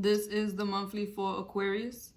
This is the monthly for Aquarius.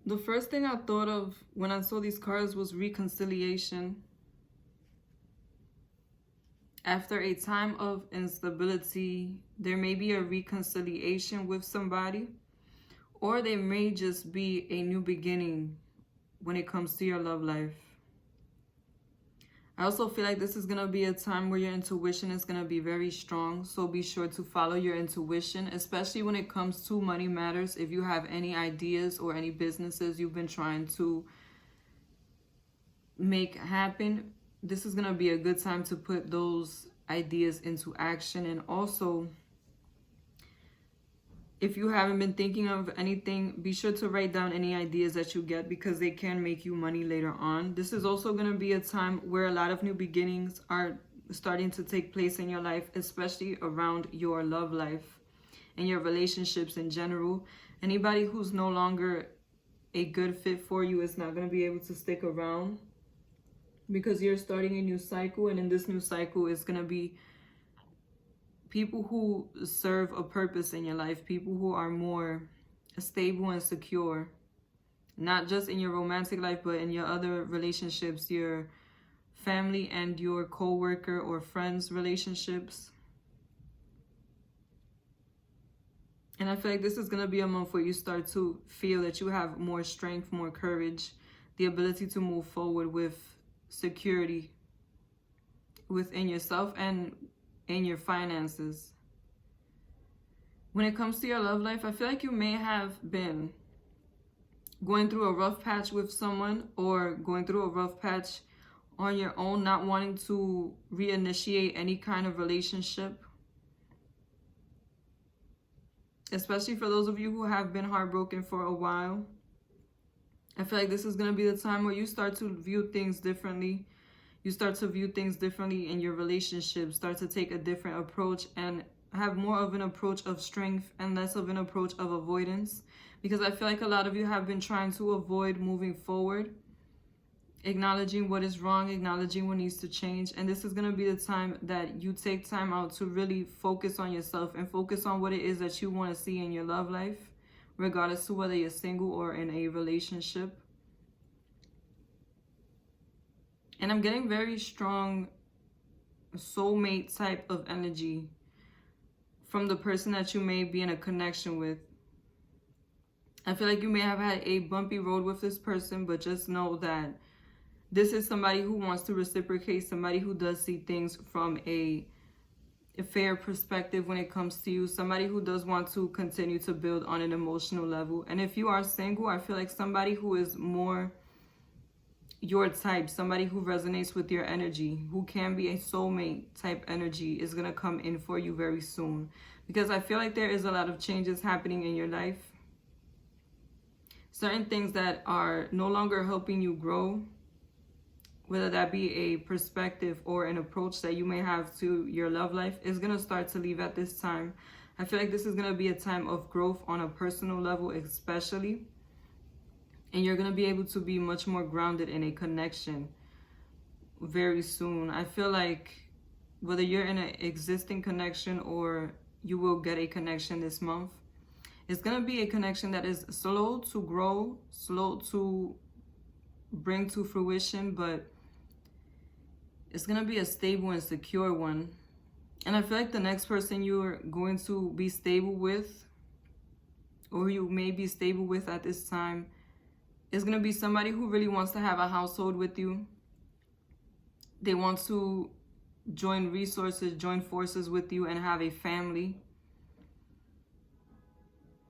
The first thing I thought of when I saw these cards was reconciliation. After a time of instability, there may be a reconciliation with somebody, or there may just be a new beginning when it comes to your love life. I also feel like this is going to be a time where your intuition is going to be very strong. So be sure to follow your intuition, especially when it comes to money matters. If you have any ideas or any businesses you've been trying to make happen, this is going to be a good time to put those ideas into action. And also, if you haven't been thinking of anything, be sure to write down any ideas that you get, because they can make you money later on. This is also going to be a time where a lot of new beginnings are starting to take place in your life, especially around your love life and your relationships in general. Anybody who's no longer a good fit for you is not going to be able to stick around, because you're starting a new cycle, and in this new cycle is going to be people who serve a purpose in your life, people who are more stable and secure, not just in your romantic life, but in your other relationships, your family and your co-worker or friends relationships. And I feel like this is going to be a month where you start to feel that you have more strength, more courage, the ability to move forward with security within yourself and in your finances. When it comes to your love life, I feel like you may have been going through a rough patch with someone, or going through a rough patch on your own, not wanting to reinitiate any kind of relationship. Especially for those of you who have been heartbroken for a while. I feel like this is going to be the time where you start to view things differently. You start to view things differently in your relationship, start to take a different approach and have more of an approach of strength and less of an approach of avoidance. Because I feel like a lot of you have been trying to avoid moving forward, acknowledging what is wrong, acknowledging what needs to change. And this is going to be the time that you take time out to really focus on yourself and focus on what it is that you want to see in your love life, regardless to whether you're single or in a relationship. And I'm getting very strong soulmate type of energy from the person that you may be in a connection with. I feel like you may have had a bumpy road with this person, but just know that this is somebody who wants to reciprocate, somebody who does see things from a fair perspective when it comes to you, somebody who does want to continue to build on an emotional level. And if you are single, I feel like somebody who is more your type, somebody who resonates with your energy, who can be a soulmate type energy, is going to come in for you very soon. Because I feel like there is a lot of changes happening in your life. Certain things that are no longer helping you grow, whether that be a perspective or an approach that you may have to your love life, is going to start to leave at this time. I feel like this is going to be a time of growth on a personal level especially. And you're going to be able to be much more grounded in a connection very soon. I feel like whether you're in an existing connection or you will get a connection this month, It's going to be a connection that is slow to grow, slow to bring to fruition, but it's going to be a stable and secure one. And I feel like the next person you're going to be stable with, or you may be stable with at this time, is going to be somebody who really wants to have a household with you. They want to join resources, join forces with you and have a family.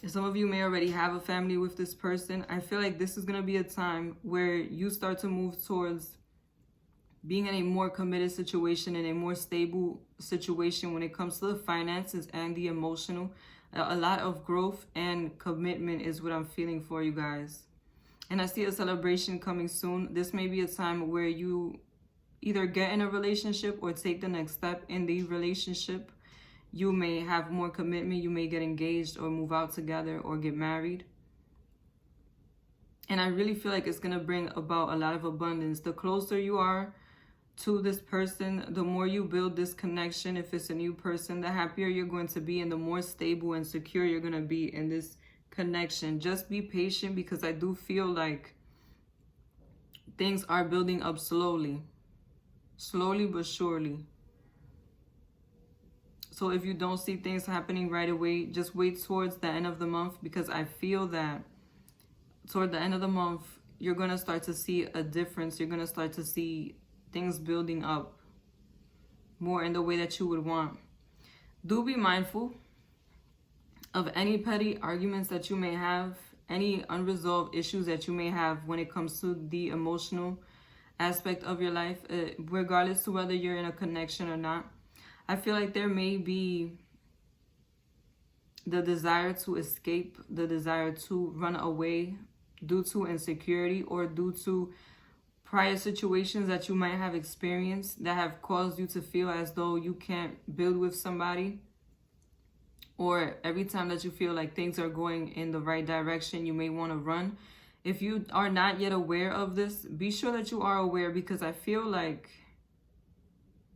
Some of you may already have a family with this person. I feel like this is going to be a time where you start to move towards being in a more committed situation, in a more stable situation when it comes to the finances and the emotional. A lot of growth and commitment is what I'm feeling for you guys. And I see a celebration coming soon. This may be a time where you either get in a relationship or take the next step in the relationship. You may have more commitment. You may get engaged or move out together or get married. And I really feel like it's going to bring about a lot of abundance. The closer you are to this person, the more you build this connection. If it's a new person, the happier you're going to be and the more stable and secure you're going to be in this connection. Just be patient, because I do feel like things are building up slowly but surely. So if you don't see things happening right away, just wait towards the end of the month, because I feel that toward the end of the month, you're going to start to see a difference. You're going to start to see things building up more in the way that you would want. Do be mindful of any petty arguments that you may have, any unresolved issues that you may have when it comes to the emotional aspect of your life, regardless to whether you're in a connection or not. I feel like there may be the desire to escape, the desire to run away due to insecurity or due to prior situations that you might have experienced that have caused you to feel as though you can't build with somebody. Or every time that you feel like things are going in the right direction, you may want to run. If you are not yet aware of this, be sure that you are aware, because I feel like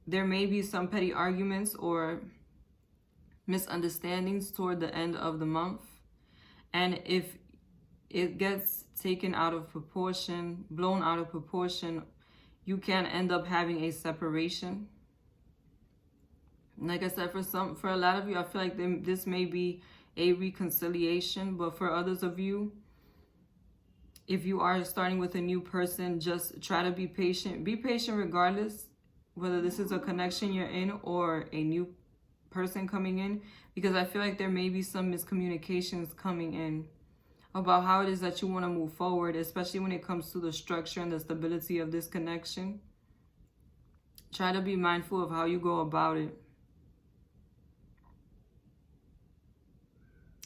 there may be some petty arguments or misunderstandings toward the end of the month. And if it gets taken out of proportion, blown out of proportion, you can end up having a separation. Like I said, for a lot of you, I feel like this may be a reconciliation. But for others of you, if you are starting with a new person, just try to be patient. Be patient regardless, whether this is a connection you're in or a new person coming in, because I feel like there may be some miscommunications coming in about how it is that you want to move forward, especially when it comes to the structure and the stability of this connection. Try to be mindful of how you go about it.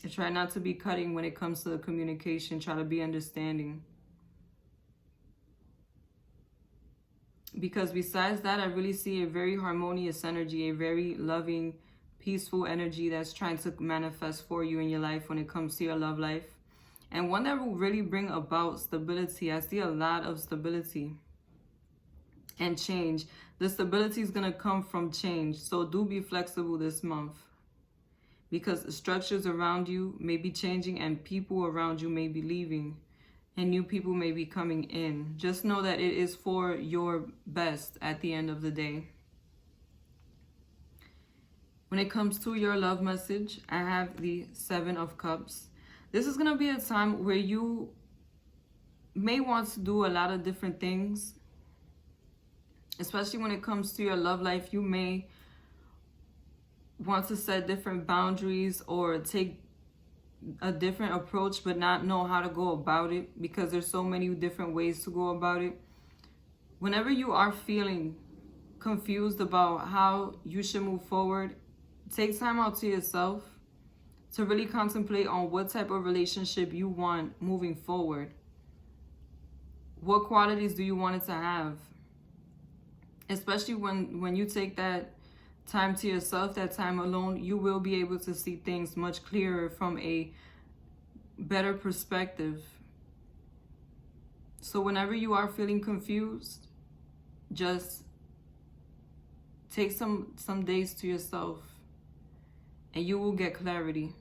And try not to be cutting when it comes to the communication. Try to be understanding. Because besides that, I really see a very harmonious energy, a very loving, peaceful energy that's trying to manifest for you in your life when it comes to your love life. And one that will really bring about stability. I see a lot of stability and change. The stability is going to come from change. So do be flexible this month, because structures around you may be changing and people around you may be leaving and new people may be coming in. Just know that it is for your best at the end of the day. When it comes to your love message, I have the 7 of Cups. This is going to be a time where you may want to do a lot of different things, especially when it comes to your love life. You may want to set different boundaries or take a different approach, but not know how to go about it, because there's so many different ways to go about it. Whenever you are feeling confused about how you should move forward, take time out to yourself to really contemplate on what type of relationship you want moving forward. What qualities do you want it to have? Especially when you take that time to yourself, that time alone, you will be able to see things much clearer from a better perspective. So whenever you are feeling confused, just take some days to yourself and you will get clarity.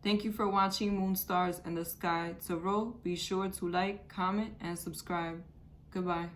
Thank you for watching Moon Stars in the Sky Tarot. Be sure to like, comment, and subscribe. Goodbye.